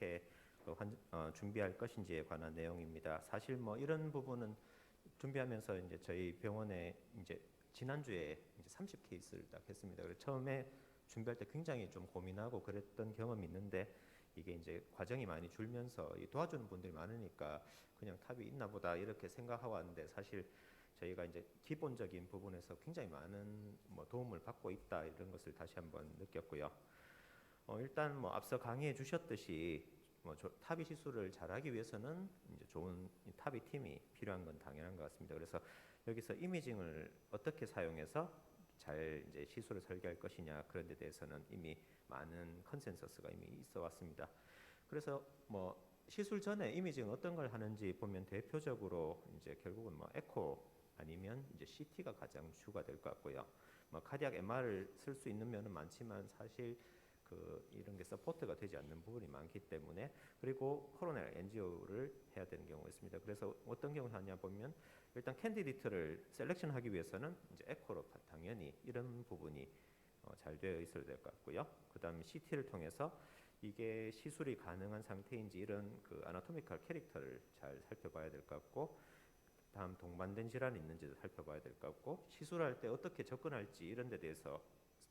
어떻게 준비할 것인지에 관한 내용입니다. 사실 뭐 이런 부분은 준비하면서 이제 저희 병원에 이제 지난주에 이제 30케이스를 딱 했습니다. 그래서 처음에 준비할 때 굉장히 좀 고민하고 그랬던 경험이 있는데 이게 이제 과정이 많이 줄면서 도와주는 분들이 많으니까 그냥 탑이 있나 보다 이렇게 생각하고 왔는데 사실 저희가 이제 기본적인 부분에서 굉장히 많은 뭐 도움을 받고 있다 이런 것을 다시 한번 느꼈고요. 일단 뭐 앞서 강의해 주셨듯이 뭐 탑이 시술을 잘하기 위해서는 이제 좋은 탑이 팀이 필요한 건 당연한 것 같습니다. 그래서 여기서 이미징을 어떻게 사용해서 잘 이제 시술을 설계할 것이냐 그런 데 대해서는 이미 많은 컨센서스가 이미 있어 왔습니다. 그래서 뭐 시술 전에 이미징 어떤 걸 하는지 보면 대표적으로 이제 결국은 뭐 에코 아니면 이제 CT가 가장 주가 될 것 같고요. 뭐 카디악 MR을 쓸 수 있는 면은 많지만 사실 이런 게 서포트가 되지 않는 부분이 많기 때문에 그리고 코로나 엔지오를 해야 되는 경우가 있습니다. 그래서 어떤 경우 하냐 보면 일단 캔디디트를 셀렉션하기 위해서는 이제 에코로 당연히 이런 부분이 잘 되어 있어야 될 것 같고요. 그다음에 CT를 통해서 이게 시술이 가능한 상태인지 이런 아나토미컬 캐릭터를 잘 살펴봐야 될 것 같고 다음 동반된 질환이 있는지도 살펴봐야 될 것 같고 시술할 때 어떻게 접근할지 이런 데 대해서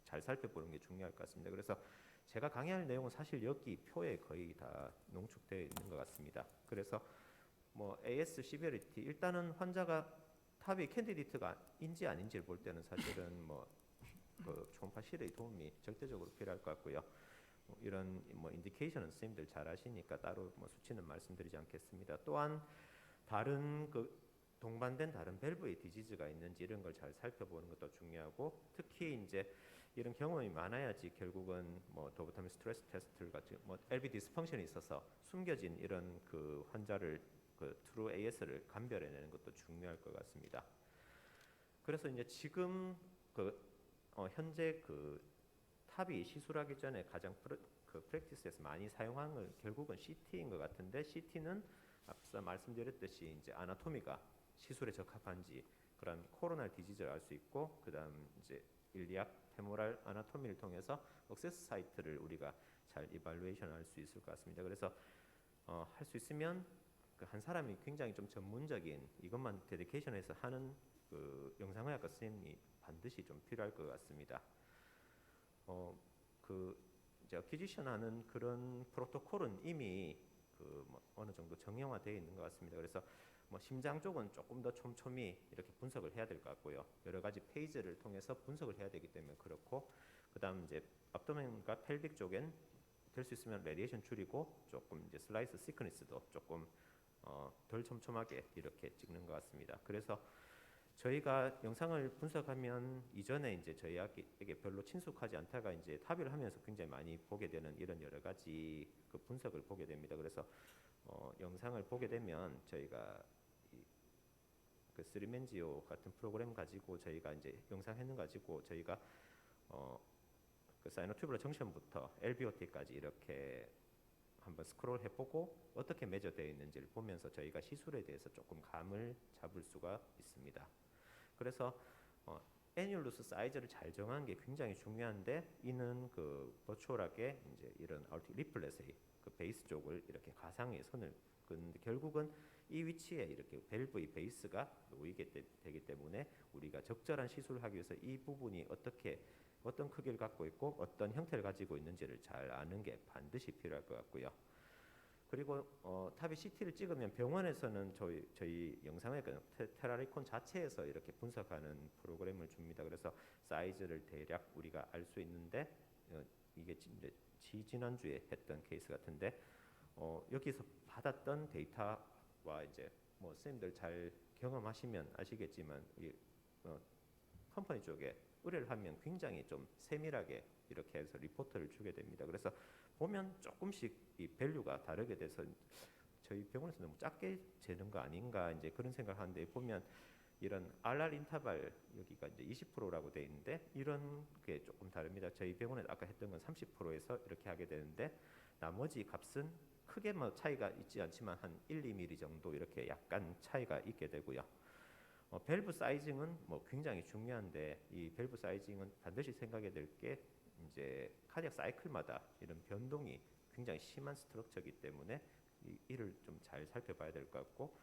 잘 살펴보는 게 중요할 것 같습니다. 그래서 제가 강의할 내용은 사실 여기 표에 거의 다 농축되어 있는 것 같습니다. 그래서 뭐 AS 시베리티 일단은 환자가 탑이 캔디디트가 인지 아닌지를 볼 때는 사실은 뭐 초음파 실의 도움이 절대적으로 필요할 것 같고요. 이런 뭐 인디케이션은 선생님들 잘 아시니까 따로 뭐 수치는 말씀드리지 않겠습니다. 또한 다른 동반된 다른 밸브의 디지즈가 있는지 이런 걸 잘 살펴보는 것도 중요하고 특히 이제 이런 경험이 많아야지 결국은 뭐 도브타민 스트레스 테스트를 같이 뭐 LV 디스펑션이 있어서 숨겨진 이런 환자를 트루 AS를 감별해내는 것도 중요할 것 같습니다. 그래서 이제 지금 현재 탑이 시술하기 전에 가장 프랙티스에서 많이 사용하는 건 결국은 CT인 것 같은데 CT는 앞서 말씀드렸듯이 이제 아나토미가 시술에 적합한지 그런 코로날 디지즈를 알 수 있고 그다음 이제 일리악 페모랄 아나토미를 통해서 억세스 사이트를 우리가 잘 이발루에이션 할 수 있을 것 같습니다. 그래서 할 수 있으면 한 사람이 굉장히 좀 전문적인 이것만 데디케이션해서 하는 영상의학과 선생님이 반드시 좀 필요할 것 같습니다. 이제 어퀴지션 하는 그런 프로토콜은 이미 뭐 어느 정도 정형화되어 있는 것 같습니다. 그래서 뭐 심장 쪽은 조금 더 촘촘히 이렇게 분석을 해야 될 것 같고요. 여러 가지 페이지를 통해서 분석을 해야 되기 때문에 그렇고, 그다음 이제 abdomen과 펠빅 쪽엔 될 수 있으면 레디에이션 줄이고 조금 이제 슬라이스 시크니스도 조금 덜 촘촘하게 이렇게 찍는 것 같습니다. 그래서 저희가 영상을 분석하면 이전에 이제 저희에게 별로 친숙하지 않다가 이제 탑의를 하면서 굉장히 많이 보게 되는 이런 여러 가지 분석을 보게 됩니다. 그래서 영상을 보게 되면 저희가 스리멘지오 같은 프로그램 가지고 저희가 이제 영상 했는 가지고 저희가 사이노튜브라 정션부터 LVOT까지 이렇게 한번 스크롤 해보고 어떻게 매저되어 있는지를 보면서 저희가 시술에 대해서 조금 감을 잡을 수가 있습니다. 그래서 애뉴루스 사이즈를 잘 정하는 게 굉장히 중요한데 이는 버추얼하게 이제 이런 리플렛의 베이스 쪽을 이렇게 가상의 선을 그런데 결국은 이 위치에 이렇게 밸브의 베이스가 놓이게 되기 때문에 우리가 적절한 시술을 하기 위해서 이 부분이 어떤 크기를 갖고 있고 어떤 형태를 가지고 있는지를 잘 아는 게 반드시 필요할 것 같고요. 그리고 탑이 CT를 찍으면 병원에서는 저희 영상의 테라리콘 자체에서 이렇게 분석하는 프로그램을 줍니다. 그래서 사이즈를 대략 우리가 알 수 있는데 이게 이제 지난주에 했던 케이스 같은데 여기서 받았던 데이터와 이제 뭐 선생님들 잘 경험하시면 아시겠지만 컴퍼니 쪽에 의뢰를 하면 굉장히 좀 세밀하게 이렇게 해서 리포트를 주게 됩니다. 그래서 보면 조금씩 이 밸류가 다르게 돼서 저희 병원에서 너무 작게 재는 거 아닌가 이제 그런 생각을 하는데 보면 이런 RR 인터벌 여기가 이제 20%라고 돼 있는데 이런 게 조금 다릅니다. 저희 병원에 아까 했던 건 30%에서 이렇게 하게 되는데 나머지 값은 크게 뭐 차이가 있지 않지만 한 1, 2mm 정도 이렇게 약간 차이가 있게 되고요. 밸브 사이징은 뭐 굉장히 중요한데 이 밸브 사이징은 반드시 생각해야 될 게 이제 카디악 사이클마다 이런 변동이 굉장히 심한 스트럭처이기 때문에 이를 좀 잘 살펴봐야 될 것 같고,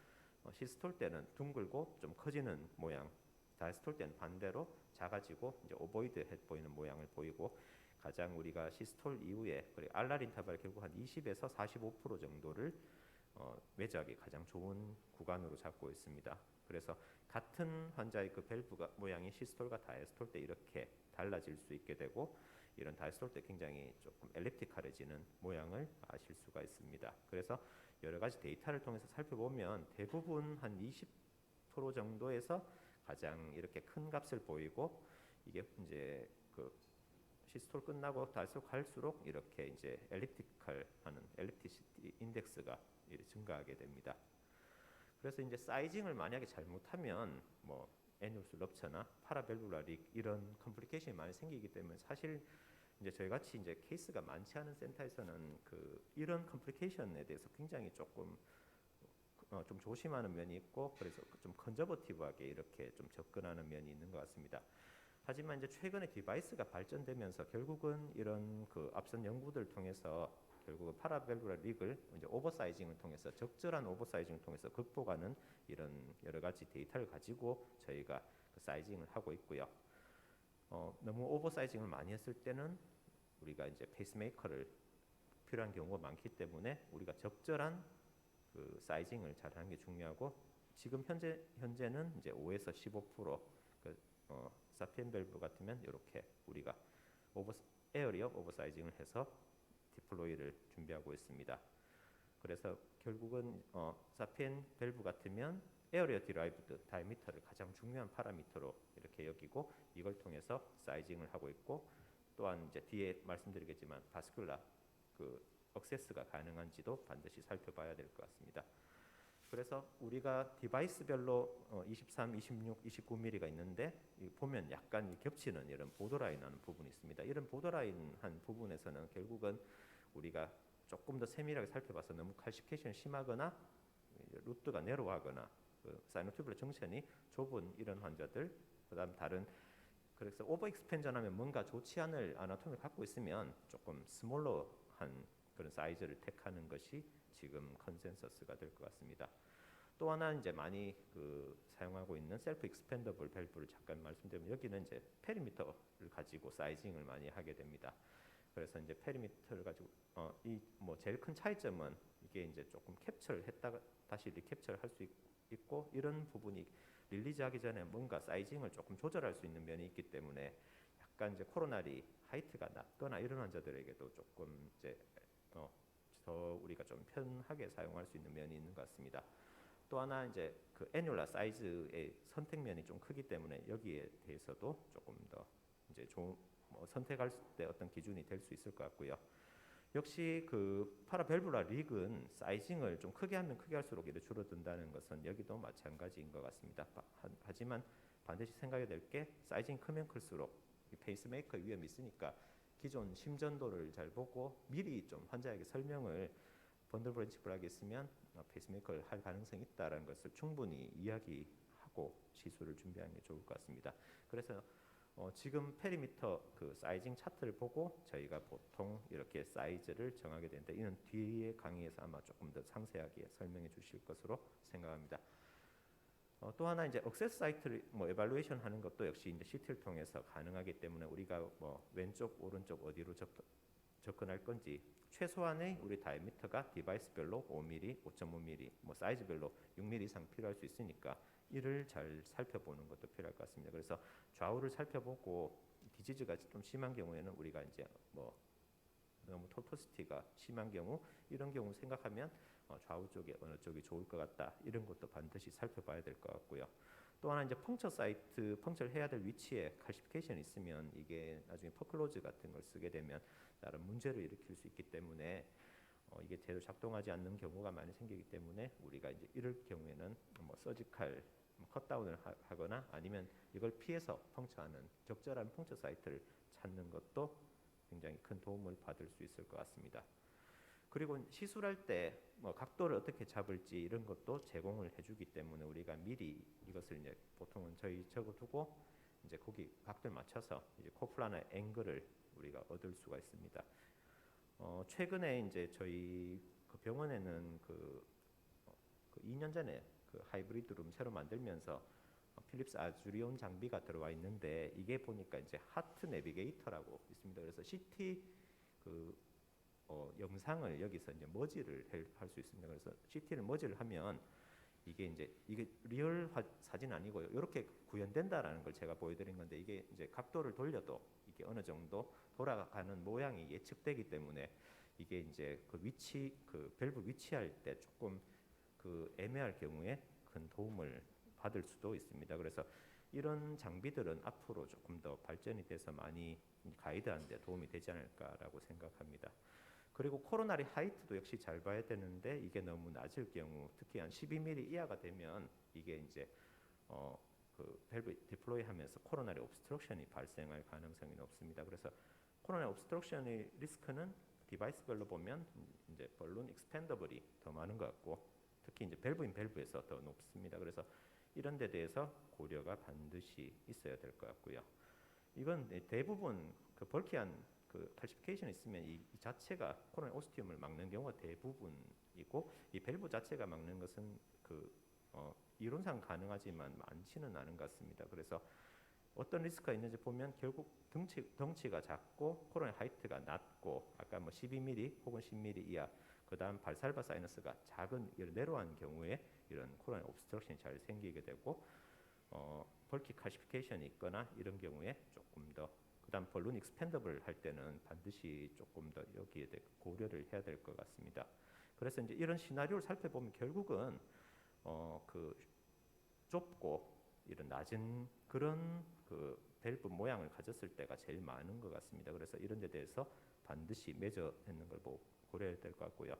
시스톨 때는 둥글고 좀 커지는 모양, 다이스톨 때는 반대로 작아지고 이제 오보이드해 보이는 모양을 보이고, 가장 우리가 시스톨 이후에 그리고 알랄 인터벌 결국 한 20에서 45% 정도를 매주하기 가장 좋은 구간으로 잡고 있습니다. 그래서 같은 환자의 그 밸브가 모양이 시스톨과 다이스톨 때 이렇게 달라질 수 있게 되고, 이런 다이스톨 때 굉장히 조금 엘립티컬해지는 모양을 아실 수가 있습니다. 그래서 여러 가지 데이터를 통해서 살펴보면 대부분 한 20% 정도에서 가장 이렇게 큰 값을 보이고, 이게 이제 그 시스톨 끝나고 다이스톨 갈수록 이렇게 이제 엘립티컬하는 엘립티시티 인덱스가 증가하게 됩니다. 그래서 이제 사이징을 만약에 잘못하면 뭐 애뉴스 럽처나 파라밸브라 릭 이런 컴플리케이션이 많이 생기기 때문에, 사실 이제 저희 같이 이제 케이스가 많지 않은 센터에서는 이런 컴플리케이션에 대해서 굉장히 조금 좀 조심하는 면이 있고, 그래서 좀 컨저버티브하게 이렇게 좀 접근하는 면이 있는 것 같습니다. 하지만 이제 최근에 디바이스가 발전되면서 결국은 이런 앞선 연구들 통해서 결국은 파라밸브라 릭을 이제 오버사이징을 통해서, 적절한 오버사이징을 통해서 극복하는 이런 여러 가지 데이터를 가지고 저희가 사이징을 하고 있고요. 너무 오버사이징을 많이 했을 때는 우리가 이제 페이스메이커를 필요한 경우가 많기 때문에 우리가 적절한 사이징을 잘하는 게 중요하고, 지금 현재는 이제 5에서 15% 사피엔 밸브 같으면 이렇게 우리가 에어리어 오버사이징을 해서 디플로이를 준비하고 있습니다. 그래서 결국은 사피엔 밸브 같으면 에어리어 디라이브드 다이미터를 가장 중요한 파라미터로 이렇게 여기고, 이걸 통해서 사이징을 하고 있고, 또한 이제 뒤에 말씀드리겠지만 바스큘라 억세스가 가능한지도 반드시 살펴봐야 될 것 같습니다. 그래서 우리가 디바이스별로 23, 26, 29mm가 있는데, 보면 약간 겹치는 이런 보더라인하는 부분이 있습니다. 이런 보더라인한 부분에서는 결국은 우리가 조금 더 세밀하게 살펴봐서 너무 칼시피케이션이 심하거나 루트가 내려가거나 사이노튜블러 정션이 좁은 이런 환자들, 그다음 다른, 그래서 오버 익스펜전하면 뭔가 좋지 않을 아나토미를 갖고 있으면 조금 스몰러한 그런 사이즈를 택하는 것이 지금 컨센서스가 될 것 같습니다. 또 하나 이제 많이 사용하고 있는 셀프 익스펜더블 밸브를 잠깐 말씀드리면, 여기는 이제 페리미터를 가지고 사이징을 많이 하게 됩니다. 그래서 이제 페리미터를 가지고 이 뭐 제일 큰 차이점은 이게 이제 조금 캡처를 했다가 다시 리캡처를 할 수 있고, 이런 부분이 릴리즈하기 전에 뭔가 사이징을 조금 조절할 수 있는 면이 있기 때문에 약간 이제 코로나리 하이트가 낮거나 이런 환자들에게도 조금 이제 더 우리가 좀 편하게 사용할 수 있는 면이 있는 것 같습니다. 또 하나 이제 애뉴라 사이즈의 선택면이 좀 크기 때문에 여기에 대해서도 조금 더 이제 선택할 때 어떤 기준이 될 수 있을 것 같고요. 역시 파라밸브라 릭은 사이징을 좀 크게 하면 크게 할수록 이렇게 줄어든다는 것은 여기도 마찬가지인 것 같습니다. 하지만 반드시 생각해야 될 게, 사이징 크면 클수록 페이스메이커 위험이 있으니까 기존 심전도를 잘 보고 미리 좀 환자에게 설명을, 번들 브랜치 블락이 있으면 페이스메이커를 할 가능성이 있다는 것을 충분히 이야기하고 시술을 준비하는 게 좋을 것 같습니다. 그래서 지금 페리미터 사이징 차트를 보고 저희가 보통 이렇게 사이즈를 정하게 되는데, 이는 뒤에 강의에서 아마 조금 더 상세하게 설명해 주실 것으로 생각합니다. 또 하나 이제 억세스 사이트를 에발루에이션 하는 것도 역시 이제 CT를 통해서 가능하기 때문에, 우리가 왼쪽 오른쪽 어디로 접근할 건지, 최소한의 우리 다이미터가 디바이스별로 5mm, 5.5mm, 사이즈별로 6mm 이상 필요할 수 있으니까 이를 잘 살펴보는 것도 필요할 것 같습니다. 그래서 좌우를 살펴보고 디지즈가 좀 심한 경우에는 우리가 이제 너무 토토시티가 심한 경우, 이런 경우 생각하면 좌우 쪽에 어느 쪽이 좋을 것 같다, 이런 것도 반드시 살펴봐야 될 것 같고요. 또 하나 이제 펑처 사이트, 펑처를 해야 될 위치에 칼시피케이션이 있으면 이게 나중에 퍼클로즈 같은 걸 쓰게 되면 다른 문제를 일으킬 수 있기 때문에 이게 제대로 작동하지 않는 경우가 많이 생기기 때문에, 우리가 이제 이럴 경우에는 서지컬 컷다운을 하거나 아니면 이걸 피해서 펑처하는 적절한 펑처 사이트를 찾는 것도 굉장히 큰 도움을 받을 수 있을 것 같습니다. 그리고 시술할 때 각도를 어떻게 잡을지 이런 것도 제공을 해주기 때문에, 우리가 미리 이것을 이제 보통은 저희 적어두고 이제 거기 각도를 맞춰서 이제 코플라나 앵글을 우리가 얻을 수가 있습니다. 최근에 이제 저희 그 병원에는 그 2년 전에 그 하이브리드 룸 새로 만들면서 필립스 아주리온 장비가 들어와 있는데 이게 보니까 이제 하트 내비게이터라고 있습니다. 그래서 CT 그 영상을 여기서 이제 머지를 할 수 있습니다. 그래서 CT를 머지를 하면 이게 리얼 사진 아니고요. 이렇게 구현된다라는 걸 제가 보여드린 건데 이게 이제 각도를 돌려도 이게 어느 정도 돌아가는 모양이 예측되기 때문에 이게 이제 그 위치 그 밸브 위치할 때 조금 그 애매할 경우에 큰 도움을 받을 수도 있습니다. 그래서 이런 장비들은 앞으로 조금 더 발전이 돼서 많이 가이드하는 데 도움이 되지 않을까라고 생각합니다. 그리고 코로나리 하이트도 역시 잘 봐야 되는데 이게 너무 낮을 경우 특히 한 12mm 이하가 되면 이게 이제 그 밸브 디플로이 하면서 코로나리 옵스트럭션이 발생할 가능성이 높습니다. 그래서 코로나리 옵스트럭션의 리스크는 디바이스별로 보면 이제 벌룬 익스펜더블이 더 많은 것 같고 특히 이제 밸브인 밸브에서 더 높습니다. 그래서 이런 데 대해서 고려가 반드시 있어야 될 것 같고요. 이건 대부분 그 벌키한 그 칼시피케이션이 있으면 이 자체가 코로나 오스티움을 막는 경우가 대부분이고 이 밸브 자체가 막는 것은 이론상 가능하지만 많지는 않은 것 같습니다. 그래서 어떤 리스크가 있는지 보면 결국 덩치가 작고 코로나 하이트가 낮고 아까 뭐 12mm 혹은 10mm 이하 그다음 발살바 사이너스가 작은 내로한 경우에 이런 코로나 옵스트럭션이 잘 생기게 되고 벌키 칼시피케이션이 있거나 이런 경우에 조금 더 그다음 벌룬 익스펜더블 할 때는 반드시 조금 더 여기에 대해 고려를 해야 될 것 같습니다. 그래서 이제 이런 시나리오를 살펴보면 결국은 그 좁고 이런 낮은 그런 그 밸브 모양을 가졌을 때가 제일 많은 것 같습니다. 그래서 이런 데 대해서 반드시 매저했는 걸 고려해야 될 것 같고요.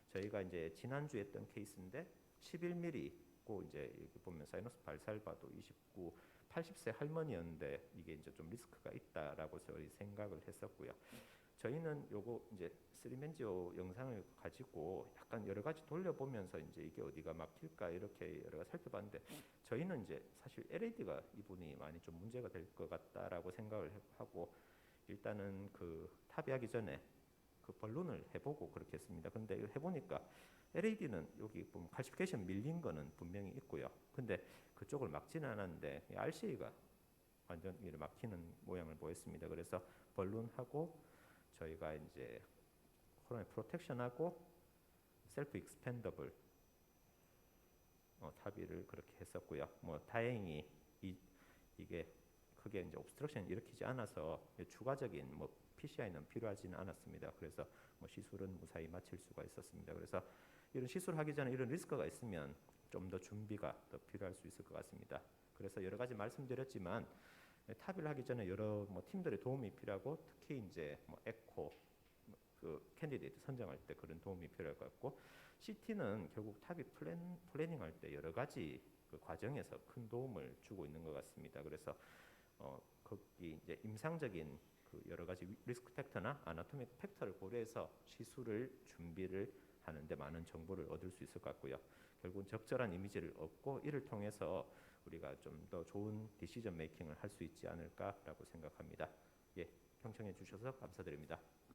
저희가 이제 지난주에 했던 케이스인데 11mm고 이제 여기 보면 사이너스 발살바도 29 80세 할머니였는데 이게 이제 좀 리스크가 있다라고 저희 생각을 했었고요. 저희는 요거 이제 3맨지오 영상을 가지고 약간 여러 가지 돌려보면서 이제 이게 어디가 막힐까 이렇게 여러 가지 살펴봤는데 저희는 이제 사실 LAD가 이 부분이 많이 좀 문제가 될 것 같다라고 생각을 하고 일단은 그 탑의하기 전에 그 본론을 해보고 그렇게 했습니다. 근데 해보니까 LAD는 여기 보면 칼시피케이션 밀린 거는 분명히 있고요. 근데 그쪽을 막지는 않았는데 RCA가 완전 막히는 모양을 보였습니다. 그래서 본론하고 저희가 이제 코로나 프로텍션하고 셀프 익스펜더블 탑의를 그렇게 했었고요. 뭐 다행히 이게 크게 이제 옵스트럭션 일으키지 않아서 추가적인 뭐 PCI는 필요하지는 않았습니다. 그래서 뭐 시술은 무사히 마칠 수가 있었습니다. 그래서 이런 시술하기 전에 이런 리스크가 있으면 좀 더 준비가 더 필요할 수 있을 것 같습니다. 그래서 여러 가지 말씀드렸지만 탑의를 하기 전에 여러 뭐 팀들의 도움이 필요하고 특히 이제 뭐 에코 그 캔디데이트 선정할 때 그런 도움이 필요할 것 같고 CT는 결국 탑의 플래닝할 때 여러 가지 그 과정에서 큰 도움을 주고 있는 것 같습니다. 그래서 거기 이제 임상적인 그 여러 가지 리스크 팩터나 아나토믹 팩터를 고려해서 시술을 준비를 하는데 많은 정보를 얻을 수 있을 것 같고요. 결국은 적절한 이미지를 얻고 이를 통해서 우리가 좀 더 좋은 디시전 메이킹을 할 수 있지 않을까라고 생각합니다. 예, 경청해 주셔서 감사드립니다.